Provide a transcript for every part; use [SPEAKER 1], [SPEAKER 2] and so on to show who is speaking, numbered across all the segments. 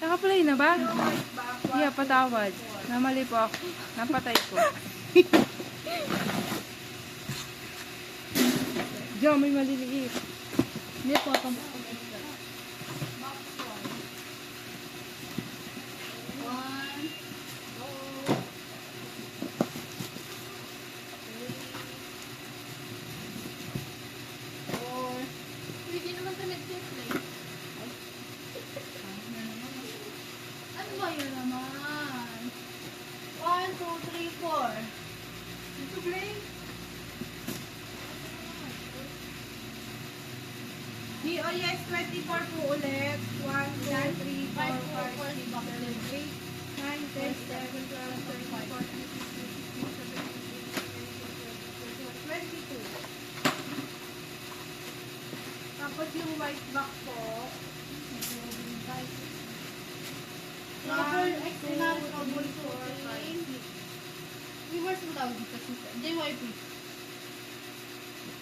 [SPEAKER 1] Nakaplay na ba? Yeah, patawad. Namali po ako. Napatay ko. Diyan, may maliliit.
[SPEAKER 2] Hindi po itong
[SPEAKER 3] Pwede naman sa nag-play. Ano ba yun naman? 1, 2, 3, 4. Ito play?
[SPEAKER 1] DOS 24 po ulit. 1, 2, 3, 4, 5, 6, 7, 8, 9, 10, 11, 12, 13, 14, 15, 16, 17, 18, 19, 20, 22. Tapos yung white back po.
[SPEAKER 3] Trouble, external trouble shooting. Reverse mo tawag dito. JYP.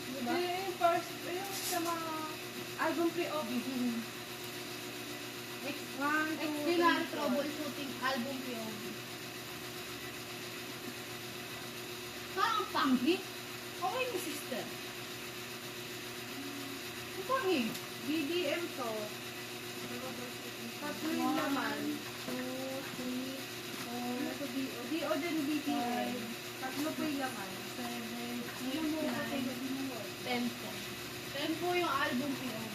[SPEAKER 1] Diba? Yung first, yung sa mga album pre-OB.
[SPEAKER 3] External troubleshooting album POV. Parang panghi. Okay ni sister. Ang panghi.
[SPEAKER 1] BDM to. Tatlo yung laman. 2, 3, 4, DO din BDM. Tatlo po yung laman. 7, 8, 9,
[SPEAKER 3] 10 po. 10 po yung album POV.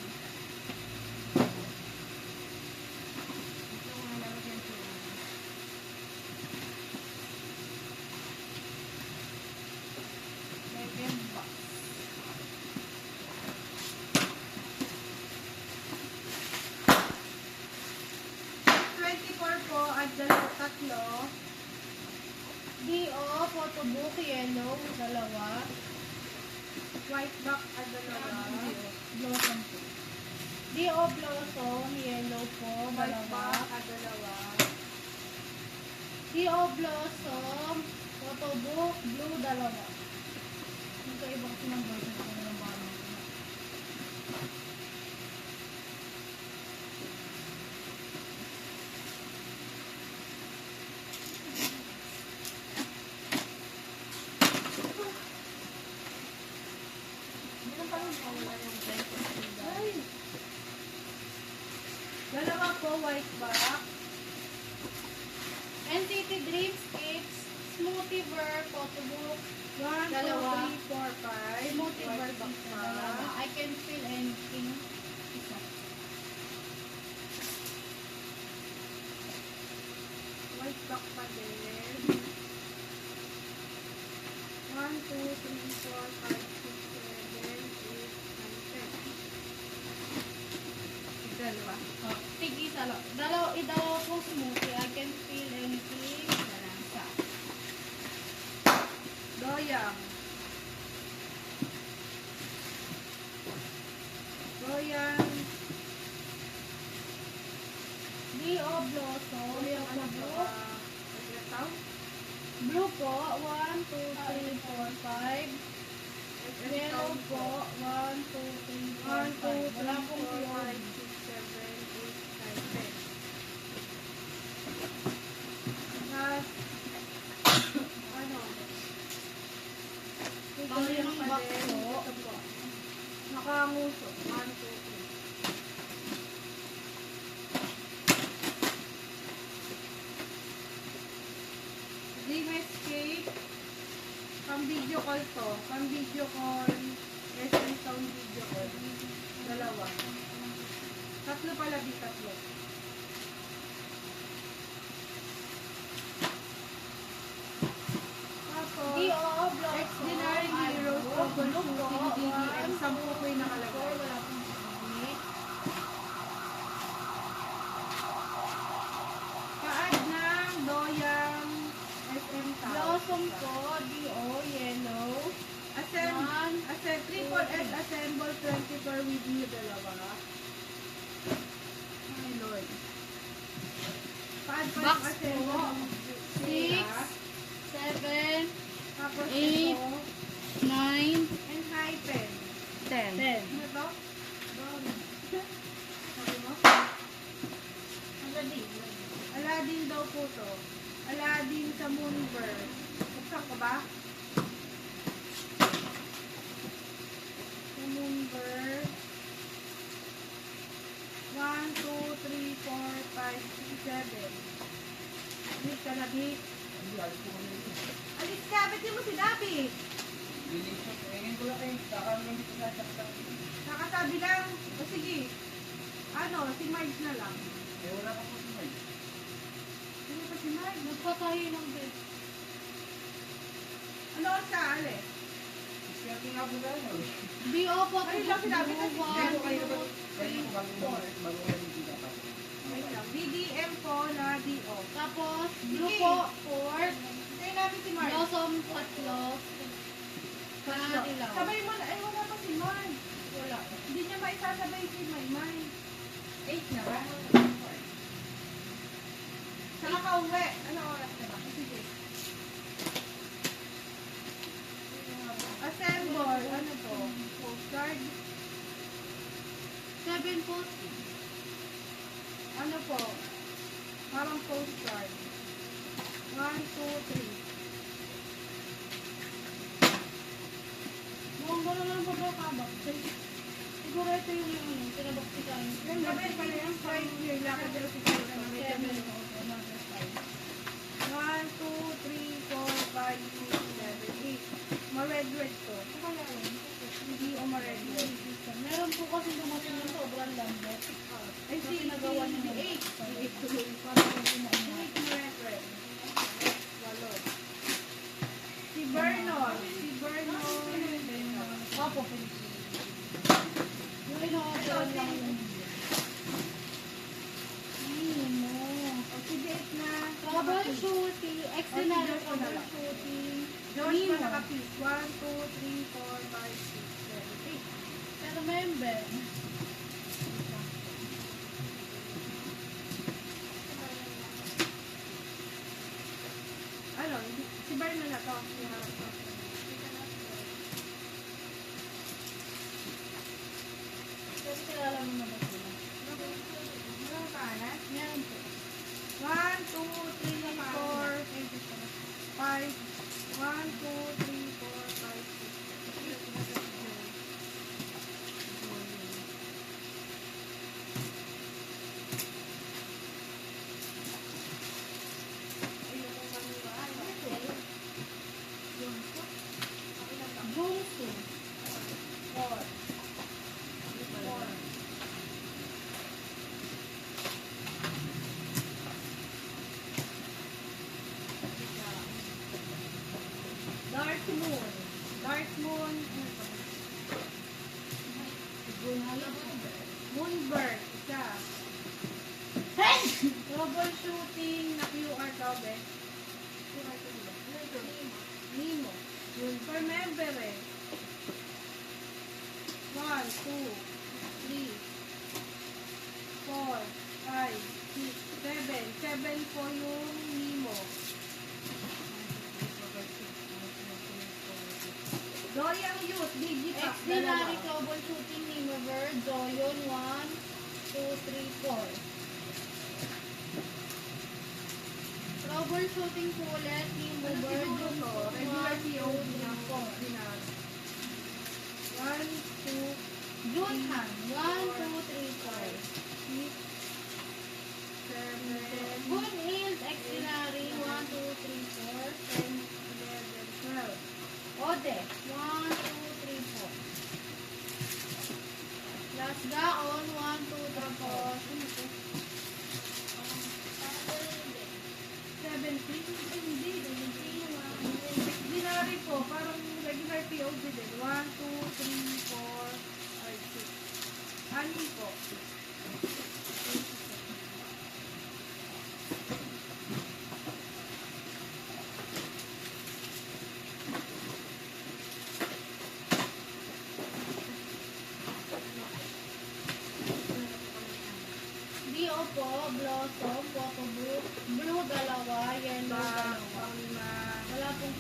[SPEAKER 1] tatlo.
[SPEAKER 3] DO, photobook, yellow, dalawa.
[SPEAKER 1] White back at dalawa.
[SPEAKER 3] Blossom po. DO, blossom, yellow po,
[SPEAKER 1] White
[SPEAKER 3] dalawa.
[SPEAKER 1] back at dalawa.
[SPEAKER 3] DO, blossom, photobook, blue, dalawa. Magkaiba kasi ng version ko ng bago.
[SPEAKER 1] Dalawa po, white back.
[SPEAKER 3] NCT Dreamscapes, Smoothie Ver, photobook,
[SPEAKER 1] 1, 2,
[SPEAKER 3] Dalawa.
[SPEAKER 1] 3, 4, 5.
[SPEAKER 3] Smoothie Ver,
[SPEAKER 1] White back pa.
[SPEAKER 3] dalawa. I can feel anything. Isa.
[SPEAKER 1] White back pa din. 1, 2, 3, 4, 5, 6, 7, 8, 9, 10.
[SPEAKER 3] Dalawa. Oh, tig-isa lang. Dalawa po smoothie. I can feel anything. Isa.
[SPEAKER 1] Doyang. Doyang.
[SPEAKER 3] DO Blossom.
[SPEAKER 1] Doyang ano
[SPEAKER 3] Photobook.
[SPEAKER 1] ba? Naglataw?
[SPEAKER 3] Blue po. 1, 2, 3, 4, 5. Yellow po. 1, 2, 3, 4,
[SPEAKER 1] 1, 2,
[SPEAKER 3] 5. Wala
[SPEAKER 1] 3,
[SPEAKER 3] pong
[SPEAKER 1] 4, 5,
[SPEAKER 3] pure.
[SPEAKER 1] 6, 7, 8, 9, 10. Tapos, ano?
[SPEAKER 3] Doyang
[SPEAKER 1] pa
[SPEAKER 3] box
[SPEAKER 1] din.
[SPEAKER 3] po.
[SPEAKER 1] Ito po. Nakanguso. 1, 2, 3. Dream Escape. Pang video call to. Pang video call. Western Sound video call. Dalawa. Tatlo pala, di tatlo. Tapos,
[SPEAKER 3] DO Blossom.
[SPEAKER 1] Extraordinary Heroes Troubleshooting DDM. 10 po yung nakalagay.
[SPEAKER 3] Wala pong smoothie.
[SPEAKER 1] Paad ng Doyang SM Town.
[SPEAKER 3] Blossom po. DO Yellow.
[SPEAKER 1] Triple S Assemble 24 with you, dalawa. Ay, Lord. Paad pa
[SPEAKER 3] Box
[SPEAKER 1] ng Assemble.
[SPEAKER 3] po. 6, 7,
[SPEAKER 1] Tapos
[SPEAKER 3] 8,
[SPEAKER 1] ito.
[SPEAKER 3] 9,
[SPEAKER 1] And hyphen.
[SPEAKER 2] 10.
[SPEAKER 3] 10.
[SPEAKER 1] Ano to? Sabi mo?
[SPEAKER 3] Ang galing.
[SPEAKER 1] Aladdin daw po to. Aladdin sa Moonbird. Buksan ko ba? Sa Moonbird. 1, 2, 3, 4, 5, 6, 7. Alis ka na, Bik. Alis ka, ba't di mo si David? Nakasabi lang. O sige. Ano, si Marge na lang. Ano pa si Marge?
[SPEAKER 3] Nagpatayo ng bed.
[SPEAKER 1] Ano sa Ale?
[SPEAKER 3] BO po.
[SPEAKER 1] Ayun lang sinabi kasi.
[SPEAKER 3] One,
[SPEAKER 1] Wait
[SPEAKER 3] two, three, four.
[SPEAKER 1] lang. BDM po na DO.
[SPEAKER 3] Tapos,
[SPEAKER 1] Sige.
[SPEAKER 3] blue po, 4.
[SPEAKER 1] Sige namin si Marge.
[SPEAKER 3] Blossom, 4. Kanilaw.
[SPEAKER 1] Sabay mo na. Ay, wala pa si Marge.
[SPEAKER 3] Wala.
[SPEAKER 1] Hindi niya maisasabay si Maymay.
[SPEAKER 3] 8 na ba?
[SPEAKER 1] Saka ka-uwi. Ano oras na ba? Sige. Assemble. Ano to? Postcard.
[SPEAKER 3] 7 po.
[SPEAKER 1] Ano po? Parang postcard. 1, 2, 3.
[SPEAKER 3] Mukhang gano'n lang po kabak. Siguro ito yung tinabak si Kain.
[SPEAKER 1] Yung gabi pala yung 5 year. Lakad nila si Kaya.
[SPEAKER 3] 7.
[SPEAKER 1] 1, 2, 3, 4, 5, 6, 7, 8. Ma-red-red to. Hindi o ma-red-red.
[SPEAKER 3] Meron po kasi dumating ng sobrang lambot.
[SPEAKER 1] Ay, si
[SPEAKER 3] nagawa niya
[SPEAKER 1] si
[SPEAKER 3] ng
[SPEAKER 1] 8.
[SPEAKER 3] 8 tuloy. Parang hindi na
[SPEAKER 1] Si 8 ma-red-red. 8. Si Vernon. Si Vernon.
[SPEAKER 3] Opo, yung in-order lang yun. Nino.
[SPEAKER 1] O, si Date na.
[SPEAKER 3] Troubleshooting. Excellent troubleshooting.
[SPEAKER 1] Josh
[SPEAKER 3] Nino.
[SPEAKER 1] pa naka-piece. 1, 2, 3, 4, 5, 6, 7, 8.
[SPEAKER 3] Pero member.
[SPEAKER 1] Ano, si Vernon na to. Yung harap ko.
[SPEAKER 3] Kasi kilala mo na ba sila?
[SPEAKER 1] Ano ka, Anas?
[SPEAKER 3] Meron po.
[SPEAKER 1] 1, 2, 3, 4, 5. 1, 2, 3, 4, 5, 6, 7, 8.
[SPEAKER 3] Jungsu.
[SPEAKER 1] 4. Dark Moon. Dark Moon. Moonbird. Isa. Troubleshooting na QR daw, be. QR to ba? Ano ito? Nemo. Yun. For member eh. 1, 2, 3, 4, 5, 6, 7. 7 po yung Nemo. Doyang Youth, Digipack,
[SPEAKER 3] Extraordinary troubleshooting Nemo Bird. Zoyon 1, 2, 3, 4. Troubleshooting po ulit Nemo
[SPEAKER 1] Ano
[SPEAKER 3] Bird.
[SPEAKER 1] siguro to?
[SPEAKER 3] Jungsu
[SPEAKER 1] Regular
[SPEAKER 3] 1,
[SPEAKER 1] POD
[SPEAKER 3] 2,
[SPEAKER 1] ng
[SPEAKER 3] 3, 4.
[SPEAKER 1] dinar. 1, 2,
[SPEAKER 3] Junhan 1, 2, 3, 4.
[SPEAKER 1] 6, 7,
[SPEAKER 3] Good Hills Extraordinary 1, 2, 3, 4.
[SPEAKER 1] 10, 11, 12.
[SPEAKER 3] Ode 1, 2, 3, 4. Last Gaon 1, 2, 3, 4.
[SPEAKER 1] 17? Hindi. Dinari po, parang regular POD din. 1, 2, 3, 4, 5, 6. Anin po.
[SPEAKER 3] BO po, Blossom, Photo Book, Blue dalawa, Yellow dalawa. Wala pong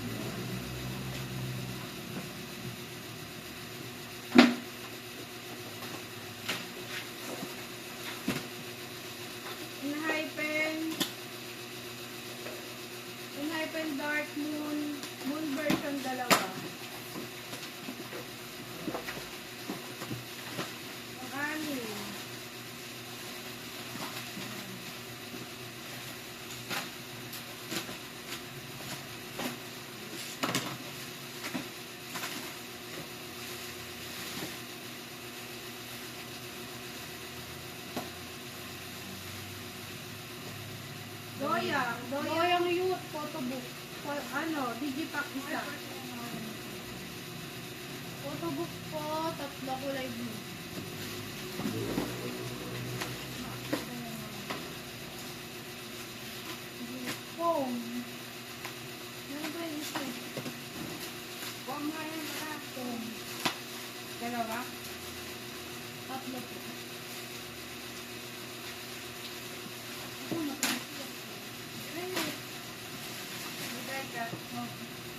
[SPEAKER 1] Doyang.
[SPEAKER 3] Doyang Youth Photobook.
[SPEAKER 1] Digipack isa.
[SPEAKER 3] Photobook po, tatlo kulay blue. Phone. Ano ba yung isa?
[SPEAKER 1] Huwag nga yan, mga.
[SPEAKER 3] Phone.
[SPEAKER 1] Dalawa.
[SPEAKER 3] Tatlo po.
[SPEAKER 1] Bigay ka.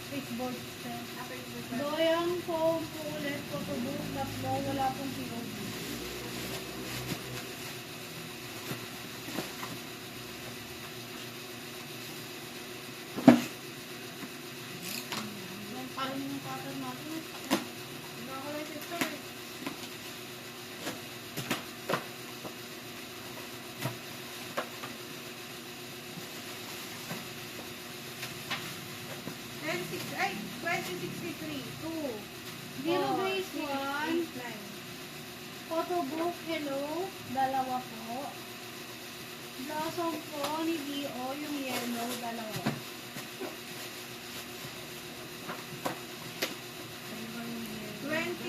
[SPEAKER 3] Faceboard set.
[SPEAKER 1] Facebook.
[SPEAKER 3] Doyang phone po ulit, photobook, tatlo, wala pong POV. Yung parang yung pattern natin.
[SPEAKER 1] Nakakulay siya eh. Ay, 2063. 2.
[SPEAKER 3] Zero base 1, photobook, hello, dalawa po. Blossom po ni Dio, yung yellow, dalawa.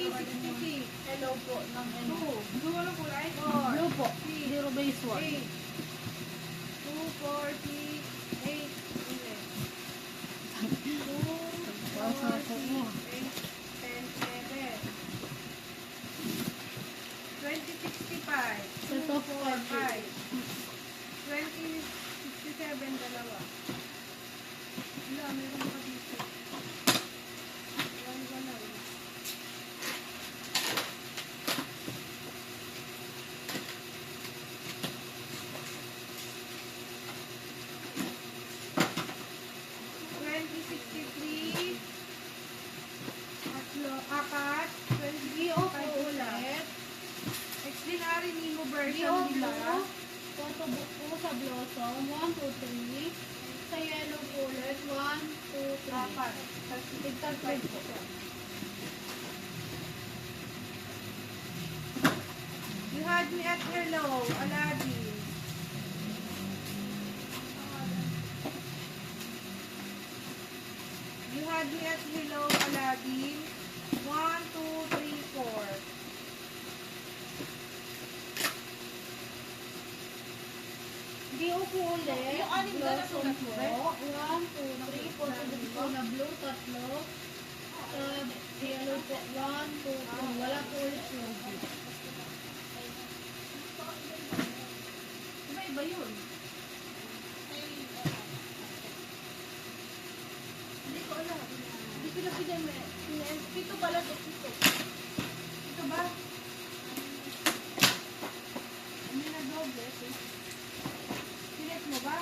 [SPEAKER 1] Hello po ng ano. Blue ano kulay?
[SPEAKER 3] Blue po, zero base 1.
[SPEAKER 1] 8. 2, 4, 6, 8. 2, 4, 6, 8, 10, 7. 2065.
[SPEAKER 3] Set of
[SPEAKER 1] 4, 5.
[SPEAKER 3] 5.
[SPEAKER 1] 2067, dalawa. Wala, meron pa dito. One lang. Apat, 20,
[SPEAKER 3] Dio po
[SPEAKER 1] ulit. Extraordinary Nemo
[SPEAKER 3] Dio
[SPEAKER 1] version
[SPEAKER 3] blue,
[SPEAKER 1] nila.
[SPEAKER 3] photobook po sa Blossom, 1, 2, 3. Sa yellow po ulit, 1, 2, 3.
[SPEAKER 1] Apat.
[SPEAKER 3] Tigtag 5 po.
[SPEAKER 1] You had me at hello, Aladdin. You had me at hello, Aladdin. 1, 2, 3, 4.
[SPEAKER 3] Dio po ulit,
[SPEAKER 1] Yung anim na
[SPEAKER 3] Blossom
[SPEAKER 1] nasulat
[SPEAKER 3] po,
[SPEAKER 1] mo,
[SPEAKER 3] 1, 2, 3, photobook po na blue, tatlo. Sa yellow po, 1, 2, 3. Wala po ulit logo.
[SPEAKER 1] Iba yun. Hindi ko alam. Hindi ko na piname. Pito pala ito. Ito ba? Hindi na doble. Sinet mo ba?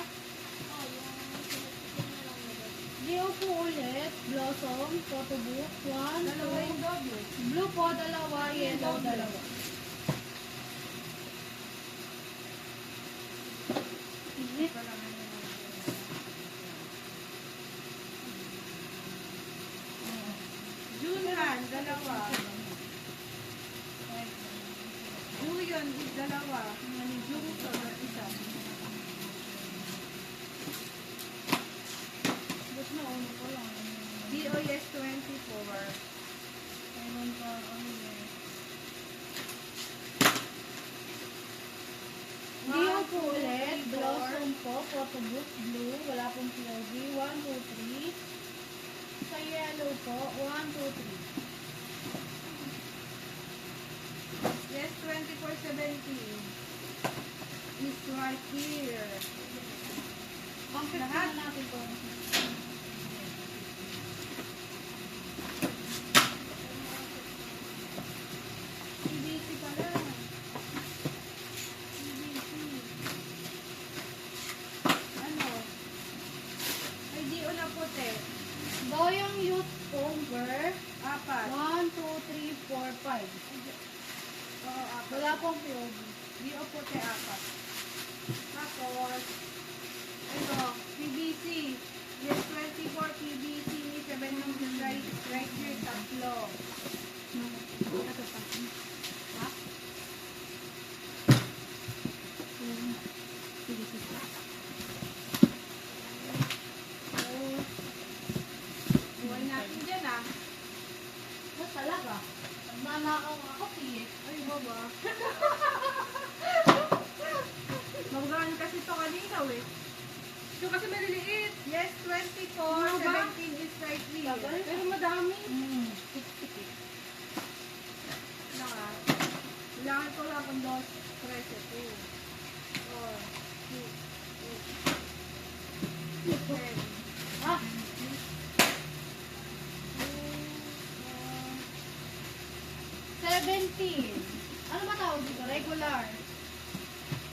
[SPEAKER 3] Dio po ulit, Blossom, photobook, 1,
[SPEAKER 1] Dalawa yung
[SPEAKER 3] 2,
[SPEAKER 1] doble.
[SPEAKER 3] blue po, dalawa, yellow, dalawa.
[SPEAKER 1] Hindi pa lang. Junhan, dalawa. Juyon, dalawa. Jungson, isa.
[SPEAKER 3] Ba't na ano ko lang?
[SPEAKER 1] DOS 24.
[SPEAKER 3] Ayun pa, ano yun. Dio po ulit, Blossom po, photobook, blue, wala pong POV, 1, 2, 3. Sa yellow po, 1, 2, 3.
[SPEAKER 1] Yes, 2470 is right here.
[SPEAKER 3] Compare
[SPEAKER 1] Lahat?
[SPEAKER 3] na natin po.
[SPEAKER 1] CBC pala. CBC. Ano? Ay, DO na puti.
[SPEAKER 3] Doyang Youth Conquer,
[SPEAKER 1] Apat.
[SPEAKER 3] 1, 2, 3, 4, 5.
[SPEAKER 1] Oo, apat.
[SPEAKER 3] Wala pong POV.
[SPEAKER 1] DO puti, apat. Tapos, ano, PBC. Yes, 24 PBC. 7 ng right here, tatlo.
[SPEAKER 3] Ito pa.
[SPEAKER 1] Ha?
[SPEAKER 3] Sige, sige. talaga. Nagnanakaw ako, eh.
[SPEAKER 1] Ay, baba. Magaan kasi ito kanina, eh. Ito kasi maliliit. Yes, 24.
[SPEAKER 2] Ano ba?
[SPEAKER 1] 17 is right here.
[SPEAKER 2] Pero madami.
[SPEAKER 1] Naka. Kailangan ko lang kung 2, 13, 2, 4, 6, 8, 10.
[SPEAKER 3] Ah, 17. Ano ba tawag dito? Regular.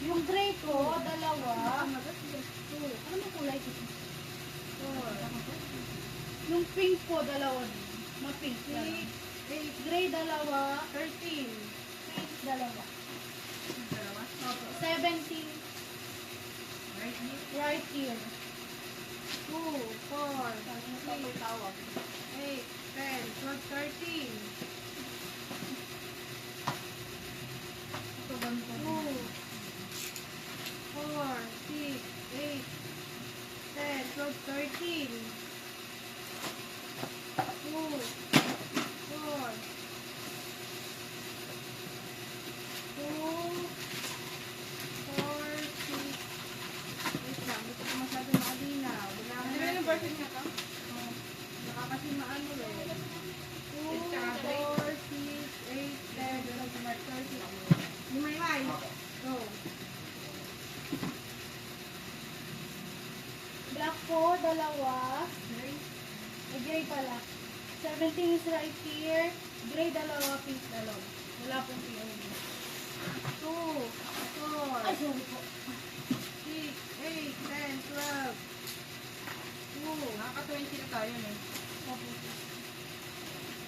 [SPEAKER 3] Yung gray ko, dalawa. Ano yung kulay ko? Yung pink ko, dalawa din. Ma-pink.
[SPEAKER 1] Six,
[SPEAKER 3] Gray, dalawa.
[SPEAKER 1] 13.
[SPEAKER 3] Pink, dalawa.
[SPEAKER 1] Dalawa.
[SPEAKER 3] Opo. 17.
[SPEAKER 1] Right here.
[SPEAKER 3] Right here.
[SPEAKER 1] 2, 4, 6, 8, 10, 12, 13.
[SPEAKER 3] Ito ganito.
[SPEAKER 1] 2, 4, 6, 8, 10, 12, 13. 2, 4, 6, wait lang, hindi ko masyado makadinaw.
[SPEAKER 2] Ano yun yung version niya ka?
[SPEAKER 1] Baka kasi maano eh. 2, 4, 6, 8, 10, 12, 13. Himay-may. Go.
[SPEAKER 3] Black ko, dalawa. Gray pala. 17 is right here. Gray, dalawa. Pink, dalawa. Wala pong POV.
[SPEAKER 1] 2, 4,
[SPEAKER 3] Ay, sorry po.
[SPEAKER 1] 6, 8, 10, 12. 2,
[SPEAKER 2] Nakaka-20 na tayo, no?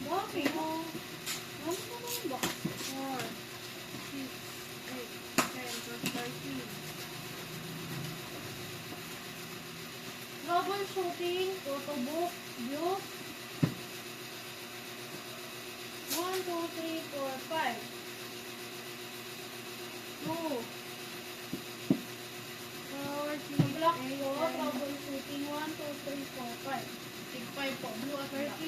[SPEAKER 3] Bakit? Ano ba naman ba?
[SPEAKER 1] 4, 6, 8, 10, 12, 13.
[SPEAKER 3] Troubleshooting, photo book, blue. 1, 2, 3, 4, 5.
[SPEAKER 1] 2, 4, 6,
[SPEAKER 3] Black
[SPEAKER 1] 8,
[SPEAKER 3] ko,
[SPEAKER 1] 10,
[SPEAKER 3] troubleshooting, 1, 2, 3, 4, 5. Tig 5 po, blue at black.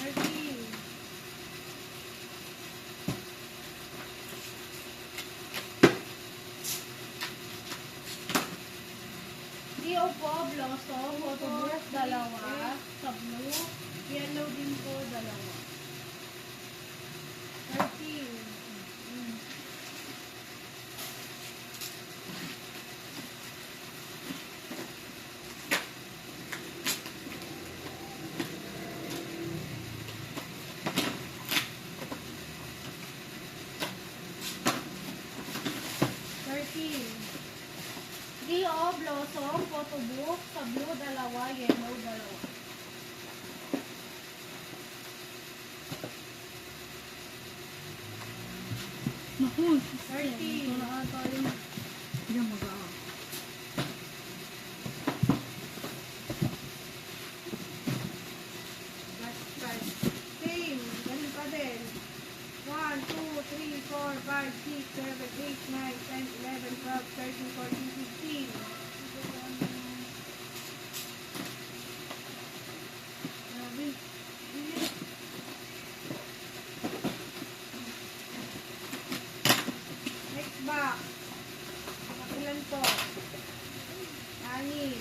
[SPEAKER 1] 13.
[SPEAKER 3] Dio po, blossom, photo book, dalawa. Sa blue, yellow din po, dalawa.
[SPEAKER 1] 13.
[SPEAKER 3] Dio, blossom, photo book, sa blue, dalawa, yellow, dalawa.
[SPEAKER 2] Naku,
[SPEAKER 1] 13.
[SPEAKER 2] ito na ata yun. Yan, mag-aak.
[SPEAKER 1] Last card. Same. Ganun pa din. 1, 2, 3, 4, 5, 6, 7, 8, 9, 10, 11, 12, 13, 14, 15. Grabe. Next box. Ilan to? 6.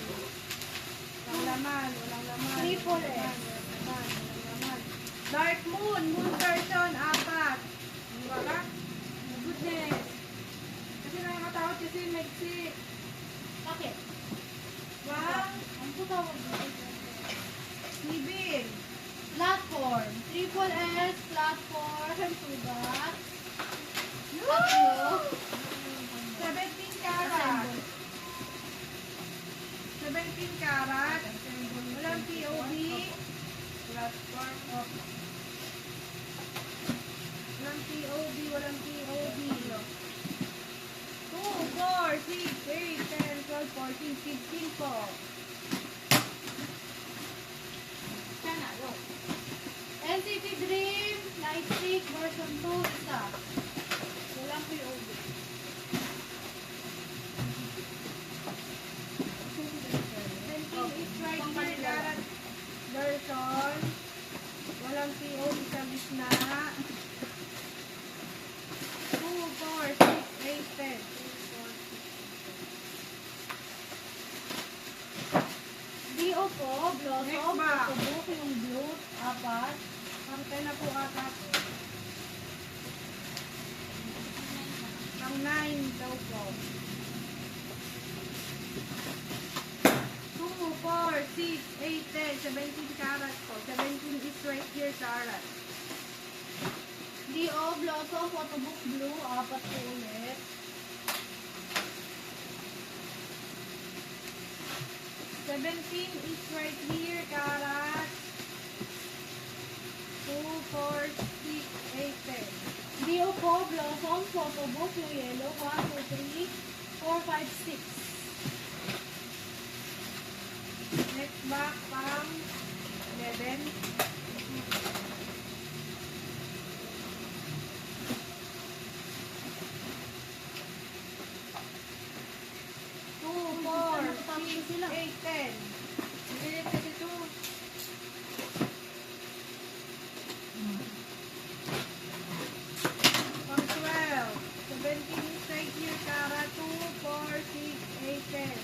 [SPEAKER 1] Walang laman. Walang laman.
[SPEAKER 3] Triple
[SPEAKER 1] Walang
[SPEAKER 3] S.
[SPEAKER 1] laman. Walang laman. Dark Moon. Moon version. 4. Di ba ka? Goodness. Kasi nakakatakot kasi maiksi.
[SPEAKER 3] Bakit?
[SPEAKER 1] Wow.
[SPEAKER 3] Ang po tawag dito?
[SPEAKER 1] Sibil.
[SPEAKER 3] Platform. Triple S, platform, sugat.
[SPEAKER 1] Tatlo. 17 karat. 17 karat. Walang POV. Platform. Walang POV. Walang POV. 2, 4, 6, 8, 14, 15 po.
[SPEAKER 3] Sana, go. NCT Dream, Lightstick, version 2, isa. Walang POV.
[SPEAKER 1] 17 is right here, karat version. Walang POV sa gitna. 2, 4, 6, 8, 10.
[SPEAKER 3] DO po, Blossom,
[SPEAKER 1] Next ba?
[SPEAKER 3] Photobook, yung blue, 4.
[SPEAKER 1] Pangtay na po ata po. Pang 9 daw po. 2, 4, 6, 8, 10, 17 karat po. 17 is right here karat.
[SPEAKER 3] DO, Blossom, Photobook, blue, 4 po ulit.
[SPEAKER 1] 17 is right here karat. 2, 4, 6, 8, 10.
[SPEAKER 3] DO po, Blossom, Photobook, yung yellow, 1, 2, 3, 4, 5, 6.
[SPEAKER 1] Next back pang 11. Two, four, six, 8, 10.
[SPEAKER 2] Bilit kasi ito.
[SPEAKER 1] Pang 12. 17 is right here, Kara. 2, 4, 6, 8, 10.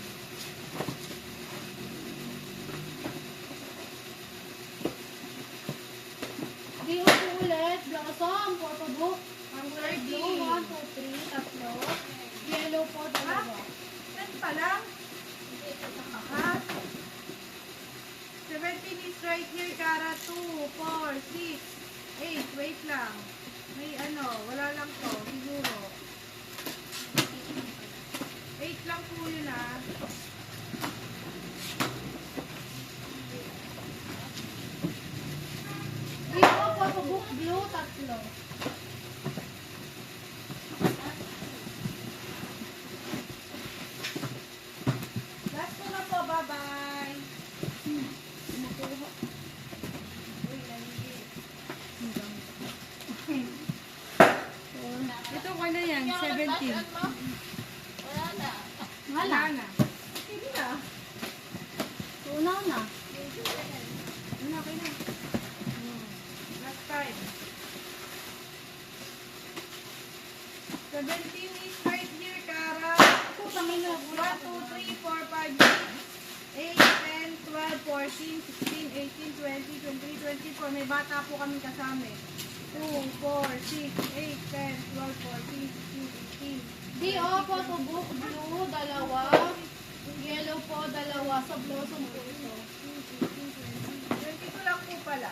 [SPEAKER 3] DO po ulit, Blossom, Photobook,
[SPEAKER 1] Pang
[SPEAKER 3] blue,
[SPEAKER 1] 13.
[SPEAKER 3] 1, 2, 3, tatlo. Yellow po, dalawa.
[SPEAKER 1] 10 pa lang? Ha? 17 is right here, Kara. 2, 4, 6, 8. Wait lang. May ano, wala lang to. Siguro. 8 lang po yun ah.
[SPEAKER 3] DO, Photobook, blue, tatlo.
[SPEAKER 1] Last ko na po. Bye-bye. Uy, naligi.
[SPEAKER 2] Ito ko na yan, 17.
[SPEAKER 1] Wala na. Sige na.
[SPEAKER 3] Una na.
[SPEAKER 1] Ano, okay na. Last time. 17 is right here, Kara.
[SPEAKER 3] Putang ina,
[SPEAKER 1] 1, 2, 3, 4, 5, 6, 8, 10, 12, 14, 16, 18, 20, 23, 24. May bata po kami kasama. 2, 4, 6, 8, 10, 12, 14, 16, 18.
[SPEAKER 3] DO, Photobook, blue, dalawa. Yellow po, dalawa. Sa Blossom po ito.
[SPEAKER 1] 22 lang po pala.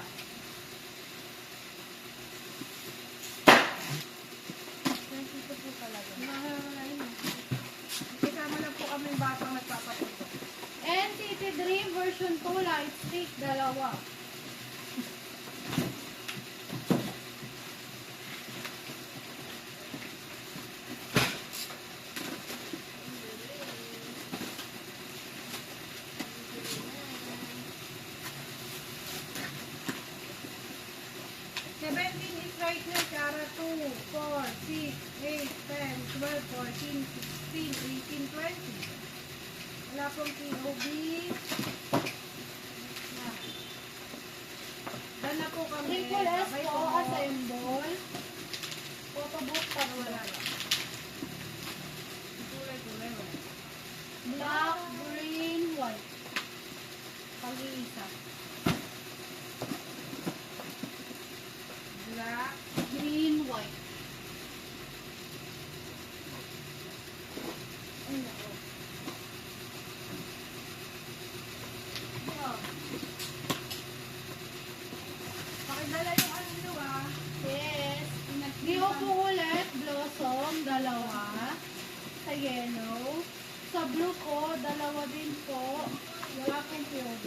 [SPEAKER 1] 22 po talaga. Kasama lang po kami batang nagpapatuto.
[SPEAKER 3] NCT Dream version 2, Lightstick, dalawa.
[SPEAKER 1] Is right here, Kara. 2, 4, 6, 8, 10, 12, 14, 16, 18, 20. Wala pong POB. Dan na po kami.
[SPEAKER 3] Triple S
[SPEAKER 1] Sabay
[SPEAKER 3] po, assemble. Photobook, tatlo.
[SPEAKER 1] Wala lang. Kulay-kulay. Wala.
[SPEAKER 3] Black, green, white. Pag-iisa.
[SPEAKER 1] Black.
[SPEAKER 3] Green, white. Ay, nako.
[SPEAKER 1] Oh. Pakidala yung ano nyo ah.
[SPEAKER 3] Yes. Dio po ulit, Blossom, dalawa. Sa yellow. Sa blue ko, dalawa din po. Wala pong POV.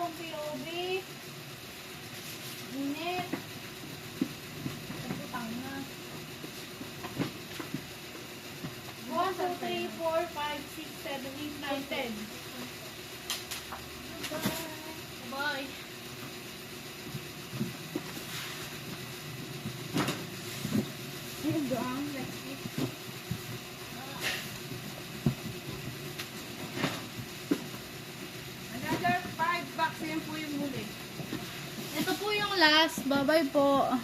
[SPEAKER 3] akong POV. Init. Putang na. 1, 2, 3, 4, 5, 6, 7, 8, 9, 10. Bye.
[SPEAKER 1] Yung doang, let's eat. Another 5 bucks, yan po yung huli.
[SPEAKER 3] Ito po yung last. Bye-bye po.